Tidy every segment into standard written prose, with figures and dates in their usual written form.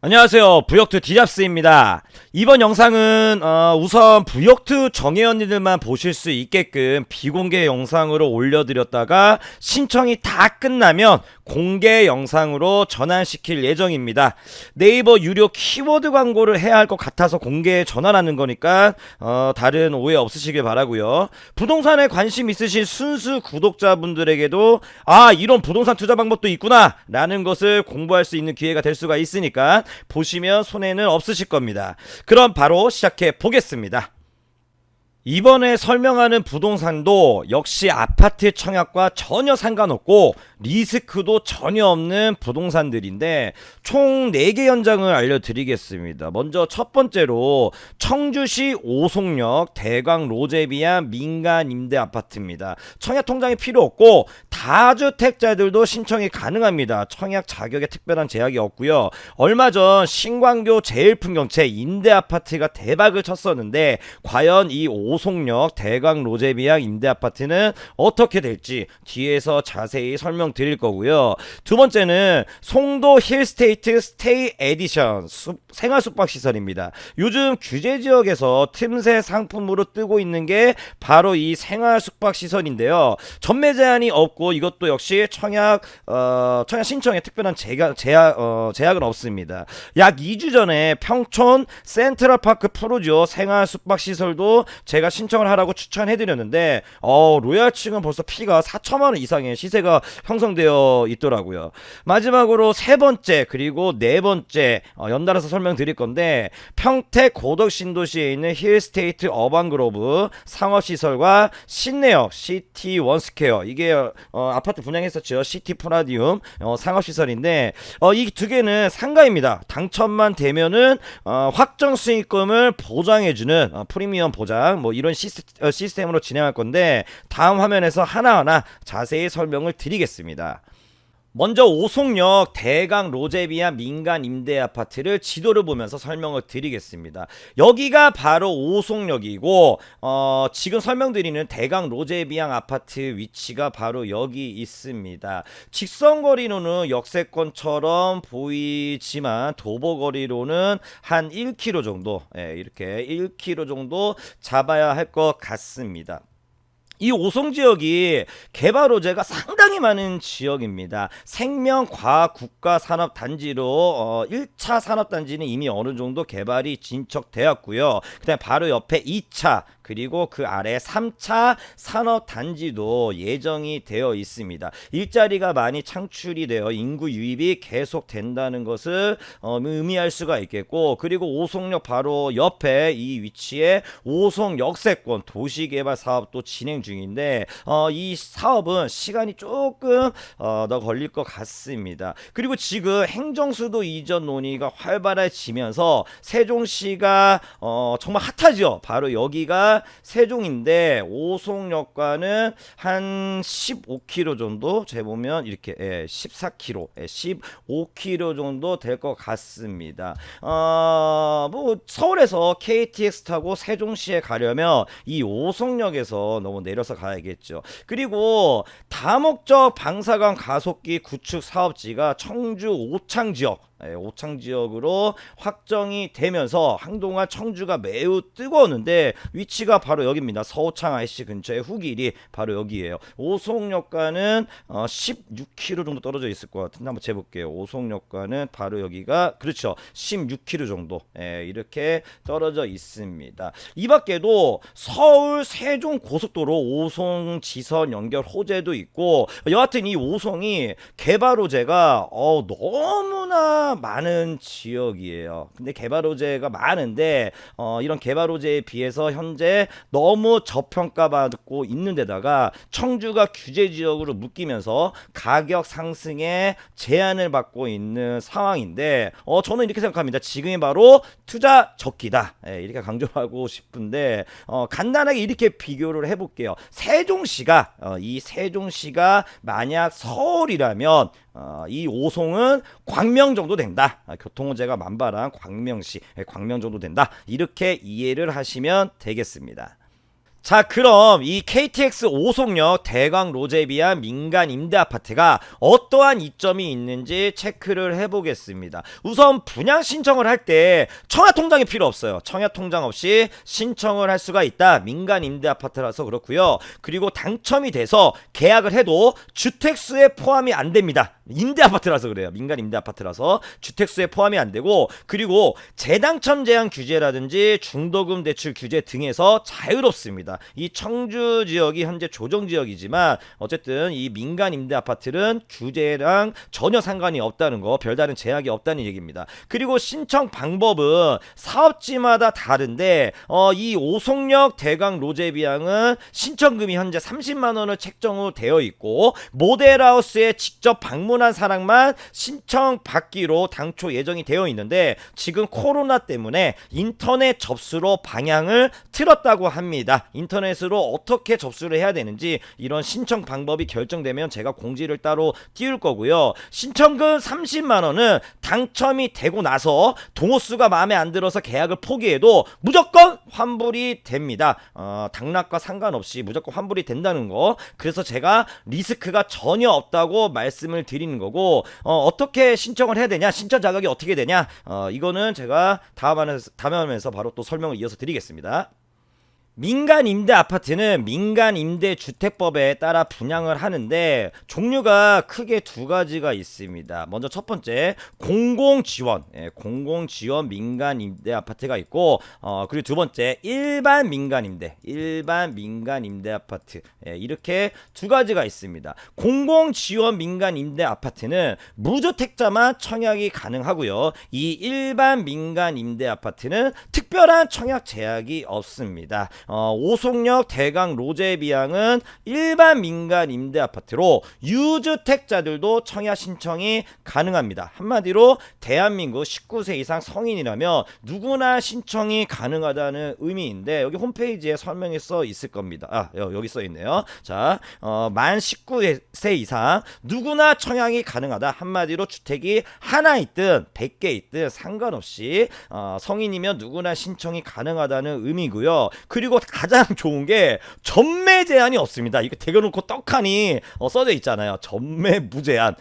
안녕하세요. 부역투 디잡스입니다. 이번 영상은 우선 부역투 정예 언니들만 보실 수 있게끔 비공개 영상으로 올려드렸다가 신청이 다 끝나면 공개 영상으로 전환시킬 예정입니다. 네이버 유료 키워드 광고를 해야 할 것 같아서 공개에 전환하는 거니까 다른 오해 없으시길 바라고요. 부동산에 관심 있으신 순수 구독자분들에게도 이런 부동산 투자 방법도 있구나 라는 것을 공부할 수 있는 기회가 될 수가 있으니까 보시면 손해는 없으실 겁니다. 그럼 바로 시작해 보겠습니다. 이번에 설명하는 부동산도 역시 아파트 청약과 전혀 상관없고 리스크도 전혀 없는 부동산들인데 총 4개 현장을 알려드리겠습니다. 먼저 첫 번째로 청주시 오송역 대광 로제비안 민간 임대 아파트입니다. 청약 통장이 필요 없고 다주택자들도 신청이 가능합니다. 청약 자격에 특별한 제약이 없고요. 얼마 전 신광교 제일풍경채 임대 아파트가 대박을 쳤었는데 과연 이 오송역 대광 로제비안 임대 아파트는 어떻게 될지 뒤에서 자세히 설명드릴 거고요. 두 번째는 송도 힐스테이트 스테이 에디션 생활 숙박시설입니다. 요즘 규제 지역에서 틈새 상품으로 뜨고 있는 게 바로 이 생활 숙박시설인데요. 전매 제한이 없고 이것도 역시 청약 신청에 특별한 제약은 없습니다. 약 2주 전에 평촌 센트럴파크 프로지오 생활 숙박시설도 제가 신청을 하라고 추천해드렸는데 로얄층은 벌써 피가 4천만원 이상의 시세가 형성되어 있더라고요. 마지막으로 세 번째 그리고 네 번째 연달아서 설명드릴 건데 평택 고덕신도시에 있는 힐스테이트 어반그로브 상업시설과 신내역 시티 원스퀘어 이게 아파트 분양했었죠. 시티 프라디움 상업시설인데 이 두 개는 상가입니다. 당첨만 되면은 확정 수익금을 보장해주는 프리미엄 보장 뭐 이런 시스템으로 진행할 건데 다음 화면에서 하나하나 자세히 설명을 드리겠습니다. 먼저 오송역 대강 로제비안 민간 임대 아파트를 지도를 보면서 설명을 드리겠습니다. 여기가 바로 오송역이고 지금 설명드리는 대강 로제비안 아파트 위치가 바로 여기 있습니다. 직선거리로는 역세권처럼 보이지만 도보거리로는 한 1km 정도 이렇게 1km 정도 잡아야 할 것 같습니다. 이 오송지역이 개발 호재가 상당히 많은 지역입니다. 생명과학국가산업단지로 1차 산업단지는 이미 어느 정도 개발이 진척되었고요. 그 다음에 바로 옆에 2차 그리고 그 아래 3차 산업단지도 예정이 되어 있습니다. 일자리가 많이 창출이 되어 인구 유입이 계속 된다는 것을 의미할 수가 있겠고 그리고 오송역 바로 옆에 이 위치에 오송 역세권 도시개발 사업도 진행 중인데 이 사업은 시간이 조금 더 걸릴 것 같습니다. 그리고 지금 행정수도 이전 논의가 활발해지면서 세종시가 정말 핫하죠. 바로 여기가 세종인데 오송역과는 한 15km 정도 재보면 이렇게 14km 15km 정도 될 것 같습니다. 뭐 서울에서 KTX 타고 세종시에 가려면 이 오송역에서 너무 내려서 가야겠죠. 그리고 다목적 방사선 가속기 구축 사업지가 청주 오창지역 오창지역으로 확정이 되면서 한동안 청주가 매우 뜨거웠는데 위치가 바로 여기입니다. 서호창 IC 근처에 후길이 바로 여기에요. 오송역과는 16km 정도 떨어져 있을 것 같은데 한번 재볼게요. 오송역과는 바로 여기가 그렇죠. 16km 정도 이렇게 떨어져 있습니다. 이 밖에도 서울 세종 고속도로 오송 지선 연결 호재도 있고 여하튼 이 오송이 개발 호재가 너무나 많은 지역이에요. 근데 개발 호재가 많은데 이런 개발 호재에 비해서 현재 너무 저평가받고 있는 데다가 청주가 규제 지역으로 묶이면서 가격 상승에 제한을 받고 있는 상황인데 저는 이렇게 생각합니다. 지금이 바로 투자 적기다. 이렇게 강조하고 싶은데 간단하게 이렇게 비교를 해볼게요. 세종시가 이 세종시가 만약 서울이라면 이 오송은 광명 정도 된다. 교통호재가 만발한 광명시, 광명 정도 된다. 이렇게 이해를 하시면 되겠습니다. 자, 그럼 이 KTX 오송역 대강 로제비안 민간 임대 아파트가 어떠한 이점이 있는지 체크를 해보겠습니다. 우선 분양 신청을 할 때 청약 통장이 필요 없어요. 청약 통장 없이 신청을 할 수가 있다. 민간 임대 아파트라서 그렇고요. 그리고 당첨이 돼서 계약을 해도 주택수에 포함이 안 됩니다. 임대 아파트라서 그래요. 민간 임대 아파트라서 주택수에 포함이 안 되고, 그리고 재당첨 제한 규제라든지 중도금 대출 규제 등에서 자유롭습니다. 이 청주 지역이 현재 조정 지역이지만 어쨌든 이 민간 임대 아파트는 규제랑 전혀 상관이 없다는 거, 별다른 제약이 없다는 얘기입니다. 그리고 신청 방법은 사업지마다 다른데 이 오송역 대강 로제비앙은 신청금이 현재 30만 원을 책정으로 되어 있고, 모델하우스에 직접 방문한 사람만 신청 받기로 당초 예정이 되어 있는데, 지금 코로나 때문에 인터넷 접수로 방향을 틀었다고 합니다. 인터넷으로 어떻게 접수를 해야 되는지 이런 신청 방법이 결정되면 제가 공지를 따로 띄울 거고요. 신청금 30만 원은 당첨이 되고 나서 동호수가 마음에 안 들어서 계약을 포기해도 무조건 환불이 됩니다. 당락과 상관없이 무조건 환불이 된다는 거. 그래서 제가 리스크가 전혀 없다고 말씀을 드리는 거고, 어떻게 신청을 해야 되냐, 신청 자격이 어떻게 되냐, 이거는 제가 다음 화면에서 바로 또 설명을 이어서 드리겠습니다. 민간 임대 아파트는 민간 임대 주택법에 따라 분양을 하는데 종류가 크게 두 가지가 있습니다. 먼저 첫 번째 공공 지원 민간 임대 아파트가 있고, 그리고 두 번째 일반 민간 임대 아파트, 이렇게 두 가지가 있습니다. 공공 지원 민간 임대 아파트는 무주택자만 청약이 가능하고요. 이 일반 민간 임대 아파트는 특별한 청약 제약이 없습니다. 오송역 대강 로제비앙은 일반 민간 임대 아파트로 유주택자들도 청약 신청이 가능합니다. 한마디로 대한민국 19세 이상 성인이라면 누구나 신청이 가능하다는 의미인데, 여기 홈페이지에 설명이 써 있을 겁니다. 여기 써 있네요. 자, 만 19세 이상 누구나 청약이 가능하다. 한마디로 주택이 하나 있든 100개 있든 상관없이 성인이면 누구나 신청이 가능하다는 의미고요. 그리고 가장 좋은 게 전매 제한이 없습니다. 이거 대겨놓고 떡하니 써져 있잖아요. 전매 무제한,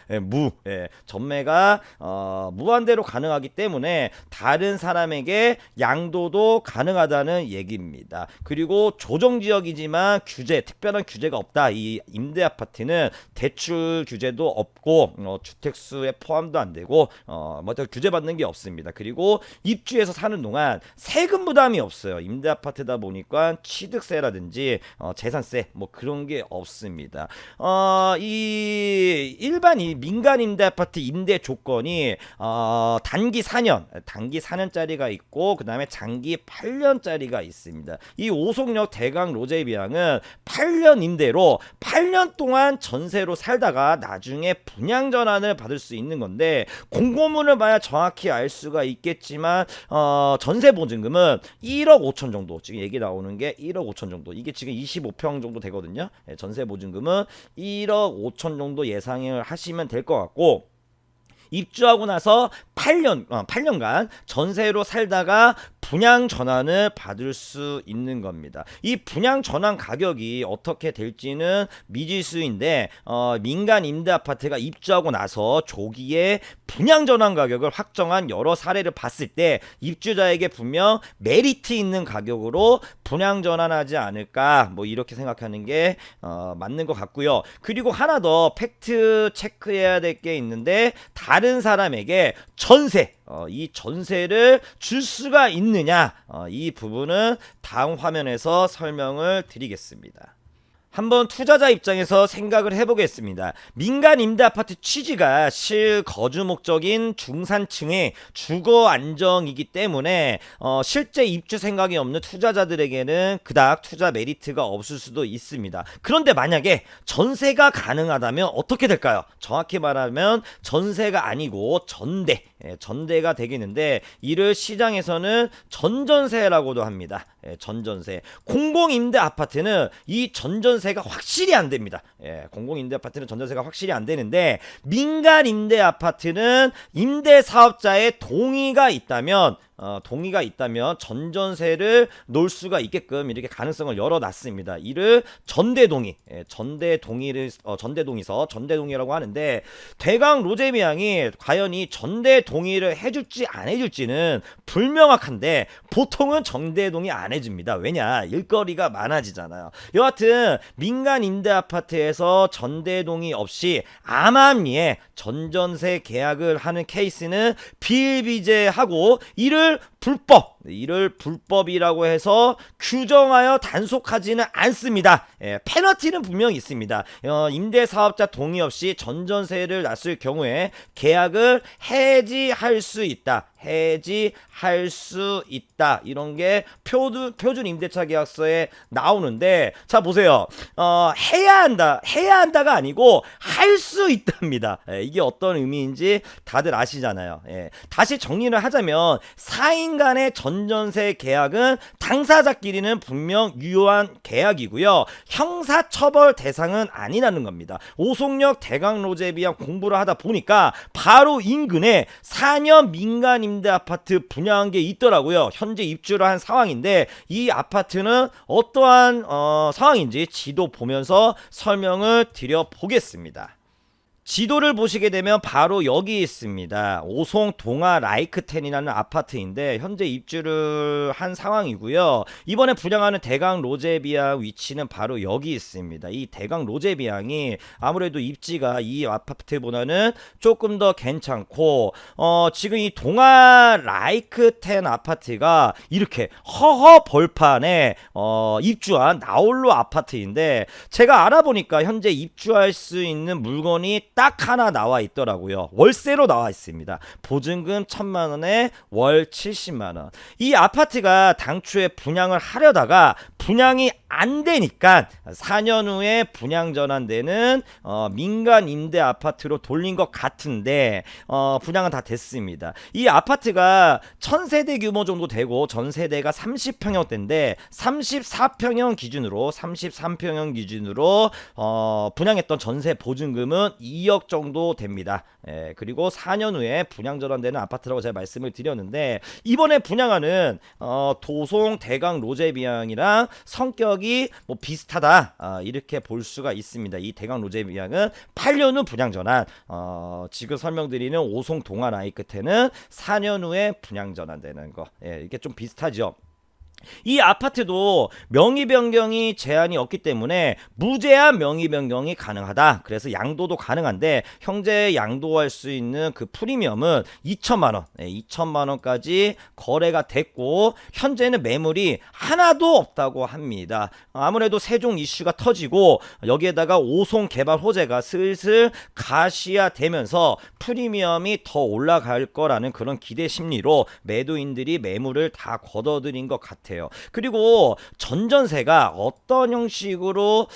전매가 무한대로 가능하기 때문에 다른 사람에게 양도도 가능하다는 얘기입니다. 그리고 조정지역이지만 특별한 규제가 없다. 이 임대 아파트는 대출 규제도 없고 주택수에 포함도 안 되고 규제 받는 게 없습니다. 그리고 입주해서 사는 동안 세금 부담이 없어요. 임대 아파트다 보니까 취득세라든지 재산세 그런 게 없습니다. 이 일반 민간 임대 아파트 임대 조건이 단기 4년짜리가 있고, 그 다음에 장기 8년짜리가 있습니다. 이 오송역 대강 로제비앙은 8년 임대로 8년 동안 전세로 살다가 나중에 분양 전환을 받을 수 있는 건데, 공고문을 봐야 정확히 알 수가 있겠지만 전세 보증금은 1억 5천 정도, 지금 얘기 나오는 게 1억 5천 정도, 이게 지금 25평 정도 되거든요. 전세 보증금은 1억 5천 정도 예상을 하시면 될 것 같고, 입주하고 나서 8년간 전세로 살다가 분양 전환을 받을 수 있는 겁니다. 이 분양 전환 가격이 어떻게 될지는 미지수인데, 민간 임대 아파트가 입주하고 나서 조기에 분양 전환 가격을 확정한 여러 사례를 봤을 때 입주자에게 분명 메리트 있는 가격으로 분양 전환하지 않을까, 이렇게 생각하는 게 맞는 것 같고요. 그리고 하나 더 팩트 체크해야 될 게 있는데, 다른 사람에게 이 전세를 줄 수가 있느냐, 이 부분은 다음 화면에서 설명을 드리겠습니다. 한번 투자자 입장에서 생각을 해보겠습니다. 민간 임대 아파트 취지가 실거주 목적인 중산층의 주거 안정이기 때문에 실제 입주 생각이 없는 투자자들에게는 그닥 투자 메리트가 없을 수도 있습니다. 그런데 만약에 전세가 가능하다면 어떻게 될까요? 정확히 말하면 전세가 아니고 전대가 되겠는데, 이를 시장에서는 전전세라고도 합니다. 전전세. 공공임대 아파트는 이 전전세가 확실히 안 됩니다. 공공임대 아파트는 전전세가 확실히 안 되는데, 민간임대 아파트는 임대사업자의 동의가 있다면 동의가 있다면 전전세를 놓을 수가 있게끔 이렇게 가능성을 열어놨습니다. 이를 전대동의, 전대동의라고 하는데, 대강 로제비앙이 과연 이 전대동의를 해줄지 안 해줄지는 불명확한데 보통은 전대동의 안 해줍니다. 왜냐, 일거리가 많아지잖아요. 여하튼 민간 임대 아파트에서 전대동의 없이 암암리에 전전세 계약을 하는 케이스는 비일비재하고, 이를 불법이라고 해서 규정하여 단속하지는 않습니다. 페널티는 분명히 있습니다. 임대사업자 동의 없이 전전세를 놨을 경우에 계약을 해지할 수 있다. 이런 게 표준 임대차 계약서에 나오는데, 자 보세요. 해야 한다가 아니고 할 수 있답니다. 이게 어떤 의미인지 다들 아시잖아요. 다시 정리를 하자면, 4인 간의 전전세 계약은 당사자끼리는 분명 유효한 계약이고요. 형사처벌 대상은 아니라는 겁니다. 오송역 대강로제비앙 공부를 하다 보니까 바로 인근에 4년 민간 임대 아파트 분양한 게 있더라고요. 현재 입주를 한 상황인데, 이 아파트는 어떠한 상황인지 지도 보면서 설명을 드려보겠습니다. 지도를 보시게 되면 바로 여기 있습니다. 오송 동아 라이크텐이라는 아파트인데 현재 입주를 한 상황이고요. 이번에 분양하는 대강 로제비앙 위치는 바로 여기 있습니다. 이 대강 로제비앙이 아무래도 입지가 이 아파트보다는 조금 더 괜찮고, 지금 이 동아 라이크텐 아파트가 이렇게 허허 벌판에 입주한 나홀로 아파트인데, 제가 알아보니까 현재 입주할 수 있는 물건이 딱 하나 나와 있더라고요. 월세로 나와 있습니다. 보증금 1,000만원에 월 70만원. 이 아파트가 당초에 분양을 하려다가 분양이 안 되니까 4년 후에 분양 전환되는 민간 임대 아파트로 돌린 것 같은데, 분양은 다 됐습니다. 이 아파트가 1000세대 규모 정도 되고 전세대가 30평형대인데 34평형 기준으로 분양했던 전세 보증금은 2억 정도 됩니다. 그리고 4년 후에 분양 전환되는 아파트라고 제가 말씀을 드렸는데, 이번에 분양하는 도송 대강 로제비앙이랑 성격이 뭐 비슷하다, 이렇게 볼 수가 있습니다. 이 대강 로제비앙은 8년 후 분양 전환, 지금 설명드리는 오송 동아 라이크텐은 4년 후에 분양 전환되는 거, 이게 좀 비슷하죠. 이 아파트도 명의 변경이 제한이 없기 때문에 무제한 명의 변경이 가능하다. 그래서 양도도 가능한데, 현재 양도할 수 있는 그 프리미엄은 2천만원, 2천만원까지 거래가 됐고, 현재는 매물이 하나도 없다고 합니다. 아무래도 세종 이슈가 터지고 여기에다가 오송 개발 호재가 슬슬 가시화되면서 프리미엄이 더 올라갈 거라는 그런 기대 심리로 매도인들이 매물을 다 걷어들인 것 같아요. 그리고 전전세가 어떤 형식으로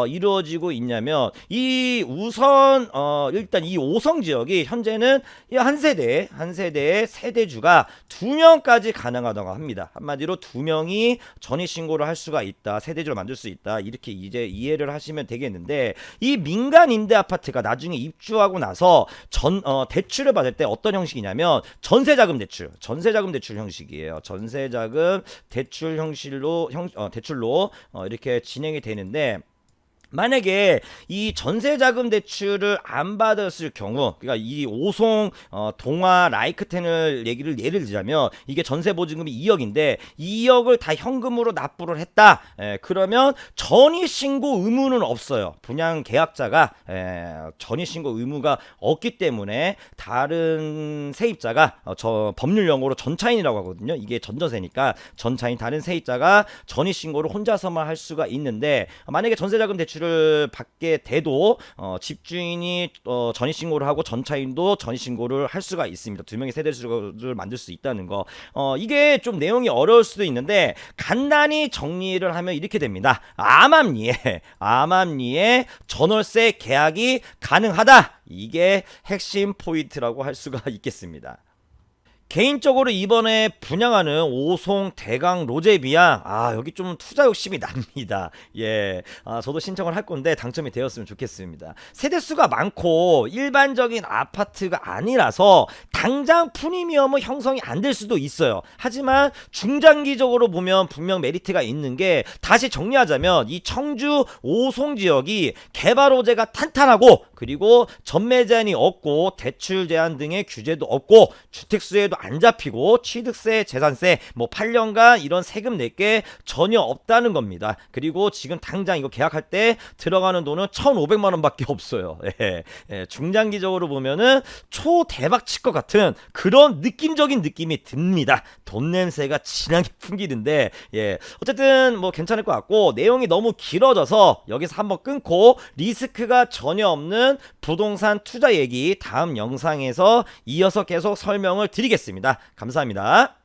이루어지고 있냐면, 일단 이 오성 지역이 현재는 한 세대에 세대주가 2명까지 가능하다고 합니다. 한마디로 2명이 전입신고를 할 수가 있다, 세대주를 만들 수 있다, 이렇게 이제 이해를 하시면 되겠는데, 이 민간 임대 아파트가 나중에 입주하고 나서 대출을 받을 때 어떤 형식이냐면 전세자금 대출 형식이에요. 전세자금 대출 형식으로 대출로 이렇게 진행이 되는데, 만약에 이 전세자금 대출을 안 받았을 경우, 그러니까 이 오송 동아 라이크텐을 예를 들자면, 이게 전세 보증금이 2억인데 2억을 다 현금으로 납부를 했다. 그러면 전입신고 의무는 없어요. 분양 계약자가 전입신고 의무가 없기 때문에 다른 세입자가 법률 용어로 전차인이라고 하거든요. 이게 전전세니까 전차인, 다른 세입자가 전입신고를 혼자서만 할 수가 있는데, 만약에 전세자금 대출 대출을 받게 돼도 집주인이 전입신고를 하고 전차인도 전입신고를 할 수가 있습니다. 두 명의 세대주를 만들 수 있다는 거. 이게 좀 내용이 어려울 수도 있는데 간단히 정리를 하면 이렇게 됩니다. 암암리에 전월세 계약이 가능하다. 이게 핵심 포인트라고 할 수가 있겠습니다. 개인적으로 이번에 분양하는 오송, 대강, 로제비앙 여기 좀 투자 욕심이 납니다. 예, 저도 신청을 할 건데 당첨이 되었으면 좋겠습니다. 세대수가 많고 일반적인 아파트가 아니라서 당장 프리미엄은 형성이 안 될 수도 있어요. 하지만 중장기적으로 보면 분명 메리트가 있는 게, 다시 정리하자면 이 청주 오송 지역이 개발 호재가 탄탄하고, 그리고 전매 제한이 없고 대출 제한 등의 규제도 없고 주택수에도 안 잡히고 취득세, 재산세, 뭐 8년간 이런 세금 낼 게 전혀 없다는 겁니다. 그리고 지금 당장 이거 계약할 때 들어가는 돈은 1,500만 원밖에 없어요. 중장기적으로 보면은 초대박 칠 것 같은 그런 느낌적인 느낌이 듭니다. 돈 냄새가 진하게 풍기는데, 어쨌든 뭐 괜찮을 것 같고, 내용이 너무 길어져서 여기서 한번 끊고 리스크가 전혀 없는 부동산 투자 얘기 다음 영상에서 이어서 계속 설명을 드리겠습니다. 감사합니다.